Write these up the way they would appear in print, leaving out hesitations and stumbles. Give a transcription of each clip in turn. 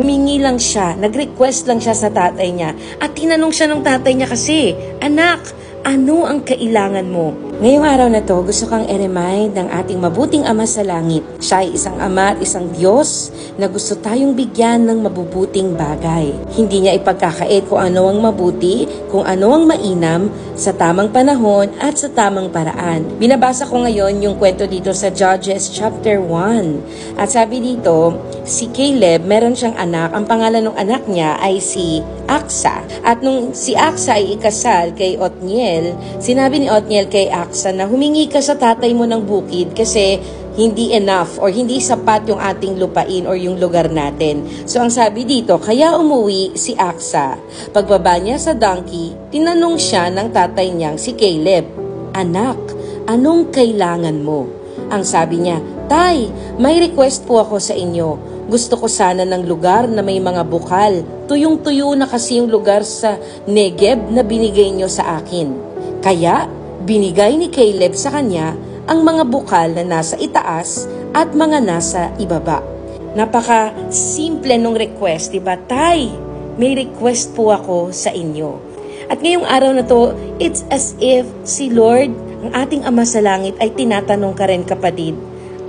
Humingi lang siya, nag-request lang siya sa tatay niya. At tinanong siya ng tatay niya kasi, "Anak, ano ang kailangan mo?" Ngayong araw na to, gusto kang i-remind ng ating mabuting Ama sa langit. Siya ay isang Ama at isang Diyos na gusto tayong bigyan ng mabubuting bagay. Hindi niya ipagkakait kung ano ang mabuti, kung ano ang mainam, sa tamang panahon at sa tamang paraan. Binabasa ko ngayon yung kwento dito sa Judges chapter 1. At sabi dito, si Caleb, meron siyang anak. Ang pangalan ng anak niya ay si Aksa. At nung si Aksa ay ikasal kay Othniel, sinabi ni Othniel kay Aksa na humingi ka sa tatay mo ng bukid kasi hindi enough or hindi sapat yung ating lupain or yung lugar natin. So ang sabi dito, kaya umuwi si Aksa. Pagbaba niya sa donkey, tinanong siya ng tatay niyang si Caleb, "Anak, anong kailangan mo?" Ang sabi niya, "Tay, may request po ako sa inyo. Gusto ko sana ng lugar na may mga bukal. Tuyong-tuyo na kasi yung lugar sa Negev na binigay niyo sa akin." Kaya, binigay ni Caleb sa kanya ang mga bukal na nasa itaas at mga nasa ibaba. Napaka-simple nung request, diba? "Tay, may request po ako sa inyo." At ngayong araw na to, it's as if si Lord, ang ating Ama sa langit, ay tinatanong ka rin, kapatid,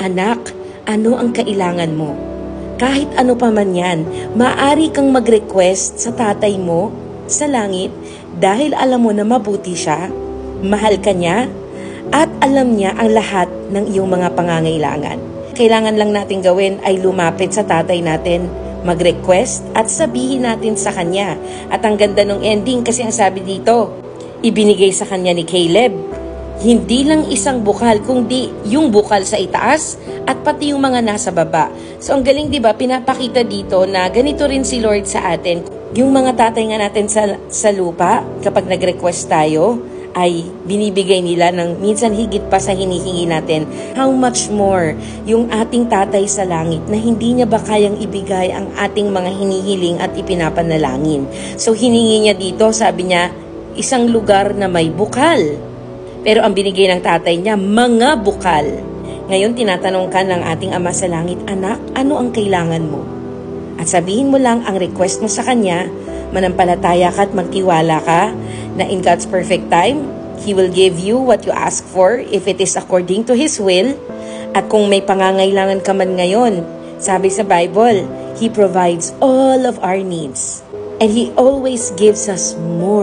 "Anak, ano ang kailangan mo?" Kahit ano pa man yan, maaari kang mag-request sa tatay mo sa langit dahil alam mo na mabuti siya, mahal ka niya, at alam niya ang lahat ng iyong mga pangangailangan. Kailangan lang natin gawin ay lumapit sa tatay natin, mag-request at sabihin natin sa kanya. At ang ganda ng ending kasi ang sabi dito, ibinigay sa kanya ni Caleb, hindi lang isang bukal, kundi yung bukal sa itaas at pati yung mga nasa baba. So ang galing, diba? Pinapakita dito na ganito rin si Lord sa atin. Yung mga tatay nga natin sa lupa, kapag nag-request tayo, ay binibigay nila ng minsan higit pa sa hinihingi natin. How much more yung ating tatay sa langit na hindi niya ba kayang ibigay ang ating mga hinihiling at ipinapanalangin. So hiningi niya dito, sabi niya, isang lugar na may bukal. Pero ang binigay ng tatay niya, mga bukal. Ngayon, tinatanong ka ng ating Ama sa langit, "Anak, ano ang kailangan mo?" At sabihin mo lang ang request mo sa kanya, manampalataya ka at magtiwala ka na in God's perfect time, He will give you what you ask for if it is according to His will. At kung may pangangailangan ka man ngayon, sabi sa Bible, He provides all of our needs. And He always gives us more.